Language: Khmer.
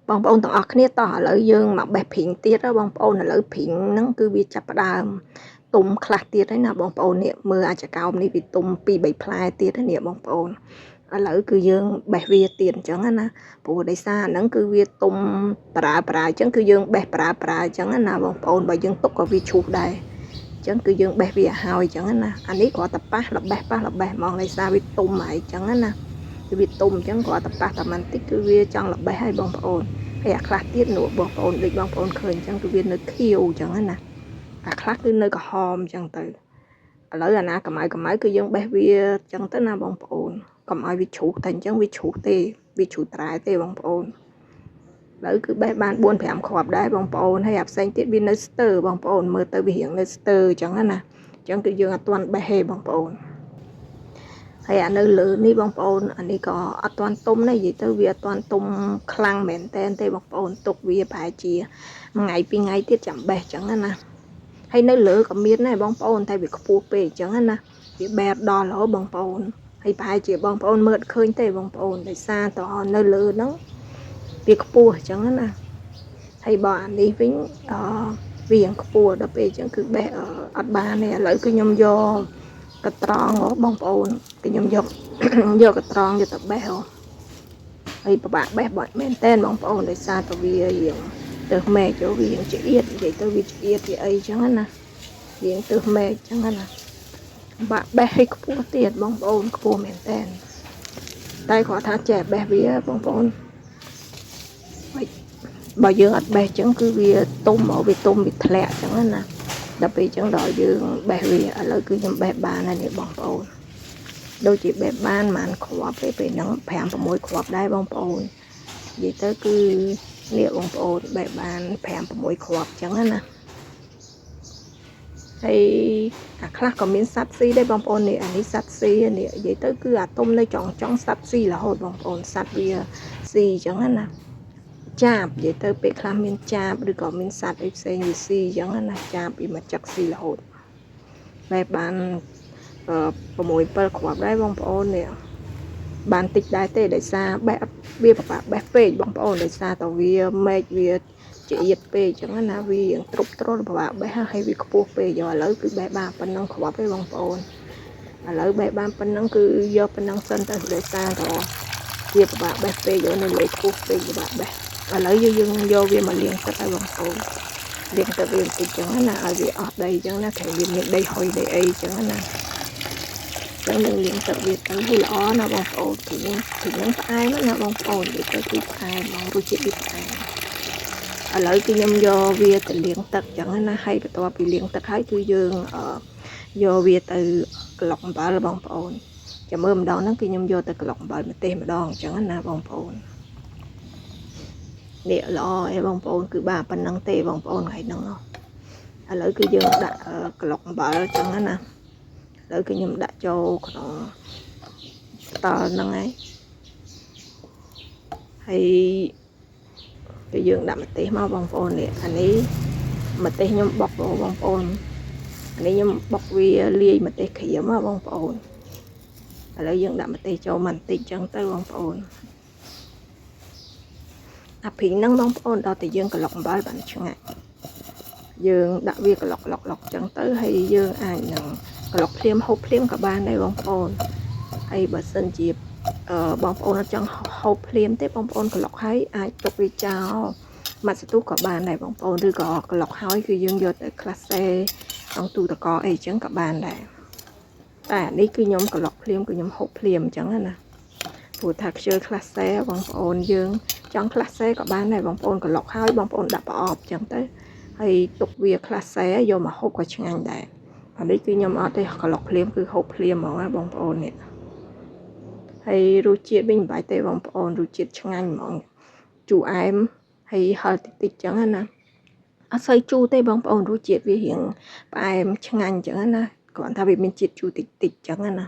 បងប្អូនទាំងអស់គ្នាតោះឥឡូវយើងមកបេះព្រីងទៀតបងប្អូនឥឡូវព្រីងហ្នឹងគឺវាចាប់ផ្ដើមទុំខ្លះទៀតហើយណាបងប្អូននេះមើលអាចកោមនេះវាទុំ2 3ផ្លែទៀតហើយនេះបងប្អូនឥឡូវគឺយើងបេះវាទៀតអញ្ចឹងណាព្រោះដោយសារហ្នឹងគឺវាទុំប្រើអញ្ចឹងគឺយើងបេះប្រើអញ្ចឹងណាបងប្អូនបើយើងទុកក៏វាឈូសដែរអញ្ចឹងគឺយើងបេះវាហើយអញ្ចឹងណាអានេះគ្រាន់តែប៉ះល្បេះហ្មងដោយសារវាទុំហើយអញ្ចឹងណាគឺវាទុំអញ្ចឹងគ្រាន់តែប៉ះតែបន្តិចគឺវាចង់ល្បេះហើយបងប្អូនហើយអាខ្លះទៀតនោះបងប្អូនដូចបងប្អូនឃើញអញ្ចឹងគឺវានៅខៀវអញ្ចឹងណាអាខ្លះគឺនៅក្រហមអញ្ចឹងទៅឥឡូវអាណាកម្ៅគឺយើងបេះវាអញ្ចឹងទៅណាបងប្អូនកុំឲ្យវាជ្រុះតែអញ្ចឹងវាជ្រុះទេវាជ្រុះត្រែទេបងប្អូនឥឡូវគឺបេះបាន4 5គ្រាប់ដែរបងប្អូនហើយអាផ្សេងទៀតវានៅស្ទើបងប្អូនមើលទៅវារៀងនៅស្ទើអញ្ចឹងណាអញ្ចឹងគឺយើងអត់ទាន់បេះទេបងប្អូនហើយអានៅលើនេះបងប្អូនអានេះក៏អត់ទាន់ទុំទេនិយាយទៅវាអត់ទាន់ទុំខ្លាំងមែនតែនទេបងប្អូនទុកវាប្រហែលជា1 ថ្ងៃ 2 ថ្ងៃទៀតចាំបេះអញ្ចឹងណាហើយនៅលើក៏មានដែរបងប្អូនតែវាខ្ពស់ពេកអញ្ចឹងណាវាបែបដល់រហូតបងប្អូនហើយប្រហែលជាបងប្អូនមើលឃើញទេបងប្អូនដោយសារតនៅលើហ្នឹងវាខ្ពស់អញ្ចឹងណាហើយបើអានេះវិញវាខ្ពស់ដល់ពេលអញ្ចឹងគឺបេះអត់បានទេឥឡូវគឺខ្ញុំយកកត្រងបងប្អូនគឺខ្ញុំយកកត្រងយកទៅបេះហើយពិបាកបេះបាត់មែនតែនបងប្អូនដោយសារតែវារៀងទៅមេចូលវារៀងឆ្អៀតនិយាយទៅវាឆ្អៀតវាអីអញ្ចឹងណារៀងទៅមេអញ្ចឹងណាបាក់បេះឲ្យខ្ពស់ទៀតបងប្អូនខ្ពស់មែនតែនតែគាត់ថាចេះបេះវាបងប្អូនបើយើងអត់បេះអញ្ចឹងគឺវាទុំវាធ្លាក់អញ្ចឹងណាដល់ពេលអញ្ចឹងដល់យើងបេះវាឥឡូវគឺខ្ញុំបេះបានហើយនេះបងប្អូនដូចជាបេះបានប្រហែលគ្រាប់ទេពេលហ្នឹង5 6គ្រាប់ដែរបងប្អូននិយាយទៅគឺនេះបងប្អូនបេះបាន5 6គ្រាប់អញ្ចឹងណាហើយអាខ្លះក៏មានសត្វស៊ីដែរបងប្អូននេះអានេះសត្វស៊ីនេះនិយាយទៅគឺអាទុំនៅចុងសត្វស៊ីរហូតបងប្អូនសត្វវាស៊ីអញ្ចឹងណាចាបនិយាយទៅពេលខ្លះមានចាបឬក៏មានសត្វអីផ្សេងវាស៊ីអញ្ចឹងណាចាបវាមកចឹកស៊ីរហូតបែបបាន6 7គ្រាប់ដែរបងប្អូននេះបានតិចដែរទេដោយសារបេះវាពិបាកបេះពេកបងប្អូនដោយសារតែវាមែកវាឆ្អៀតពេកអញ្ចឹងណាវារៀងទ្រុបទ្រុលពិបាកបេះហើយវាខ្ពស់ពេកឥឡូវគឺបេះបានប៉ុណ្ណឹងគ្រាប់ទេបងប្អូនឥឡូវបេះបានប៉ុណ្ណឹងគឺយកប៉ុណ្ណឹងសិនទៅដោយសារតែវាពិបាកបេះពេកនៅលើខ្ពស់ពេកពិបាកបេះឥឡូវយើងយកវាមកលាងទឹកឲ្យបងប្អូនលាងទឹកវាបន្តិចចឹងណាឲ្យវាអស់ដីចឹងណាតែវាមានដីហុយដីអីចឹងណាចឹងយើងលាងទឹកវាទៅឲ្យល្អណាបងប្អូនគឺនឹងផ្អែមណាបងប្អូនវាទៅគឺផ្អែមហ្មងរសជាតិវាផ្អែមឥឡូវគឺខ្ញុំយកវាទៅលាងទឹកចឹងណាហើយបន្ទាប់ពីលាងទឹកហើយគឺយើងយកវាទៅក្លុកអំបិលបងប្អូនចាំមើលម្ដងហ្នឹងគឺខ្ញុំយកទៅក្លុកអំបិលម្ទេសម្ដងចឹងណាបងប្អូននេះល្អឯបងប្អូនគឺបាទប៉ុណ្ណឹងទេបងប្អូនថ្ងៃហ្នឹងឥឡូវគឺយើងដាក់ក្លុកអំបិលចឹងណាឥឡូវគឺខ្ញុំដាក់ចូលក្នុងតល់ហ្នឹងហើយគឺយើងដាក់ម្ទេសមកបងប្អូននេះអានេះម្ទេសខ្ញុំបុកបងប្អូនអានេះខ្ញុំបុកវាលាយម្ទេសក្រៀមបងប្អូនឥឡូវយើងដាក់ម្ទេសចូលបន្តិចចឹងទៅបងប្អូនអាព្រីងហ្នឹងបងប្អូនដល់តែយើងក្លុកអំបិលបានឆ្ងាញ់យើងដាក់វាក្លុកចឹងទៅហើយយើងអាចនឹងក្លុកភ្លាមហូបភ្លាមក៏បានដែរបងប្អូនហើយបើសិនជាបងប្អូនអត់ចង់ហូបភ្លាមទេបងប្អូនក្លុកហើយអាចទុកវាចោលមួយសន្ទុះក៏បានដែរបងប្អូនឬក៏ក្លុកហើយគឺយើងយកទៅក្លាសេក្នុងទូទឹកកកអីចឹងក៏បានដែរតែអានេះគឺខ្ញុំក្លុកភ្លាមគឺខ្ញុំហូបភ្លាមអញ្ចឹងណាព្រោះថាខ្ជិលក្លាសេបងប្អូនយើងចង់ក្លាសេក៏បានដែរបងប្អូនក្លុកហើយបងប្អូនដាក់ប្រអប់អញ្ចឹងទៅហើយទុកវាក្លាសេយកមកហូបក៏ឆ្ងាញ់ដែរអានេះគឺខ្ញុំអត់ទេក្លុកភ្លាមគឺហូបភ្លាមហ្មងណាបងប្អូននេះហើយរសជាតិវិញមិនបាច់ទេបងប្អូនរសជាតិឆ្ងាញ់ហ្មងជូរអែមហើយហឹរតិចចឹងណាអត់សូវជូរទេបងប្អូនរសជាតិវារៀងផ្អែមឆ្ងាញ់ចឹងណាគ្រាន់តែវាមានជាតិជូរតិចចឹងណា